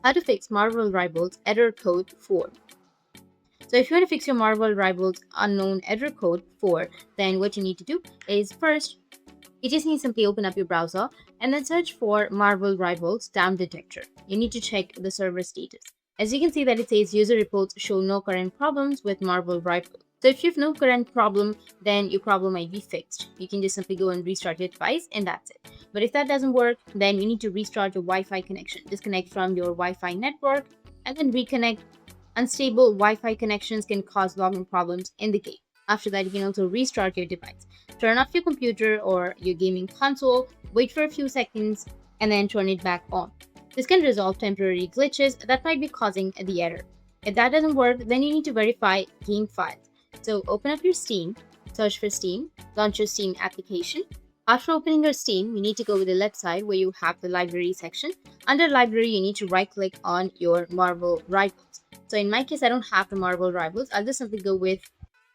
How to fix Marvel Rivals error code 4. So if you want to fix your Marvel Rivals unknown error code 4, then what you need to do is first, you just need to simply open up your browser and then search for Marvel Rivals Down Detector. You need to check the server status. As you can see that it says user reports show no current problems with Marvel Rivals. So if you have no current problem, then your problem might be fixed. You can just simply go and restart your device and that's it. But if that doesn't work, then you need to restart your Wi-Fi connection. Disconnect from your Wi-Fi network and then reconnect. Unstable Wi-Fi connections can cause login problems in the game. After that, you can also restart your device. Turn off your computer or your gaming console, wait for a few seconds, and then turn it back on. This can resolve temporary glitches that might be causing the error. If that doesn't work, then you need to verify game files. So open up your Steam, search for Steam, launch your Steam application. After opening your Steam, you need to go to the left side where you have the library section. Under library, you need to right click on your Marvel Rivals. So in my case, I don't have the Marvel Rivals. I'll just simply go with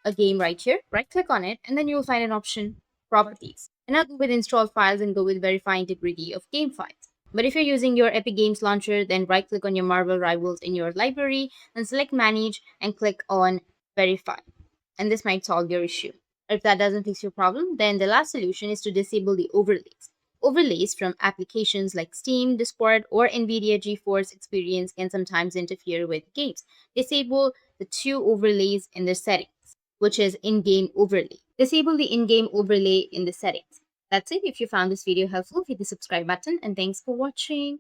a game right here, right click on it, and then you'll find an option properties. And I'll go with install files and go with verify integrity of game files. But if you're using your Epic Games Launcher, then right click on your Marvel Rivals in your library and select manage and click on verify. And this might solve your issue. If that doesn't fix your problem, then the last solution is to disable the overlays. Overlays from applications like Steam, Discord, or NVIDIA GeForce Experience can sometimes interfere with games. Disable the two overlays in the settings, which is in-game overlay. Disable the in-game overlay in the settings. That's it. If you found this video helpful, hit the subscribe button and thanks for watching.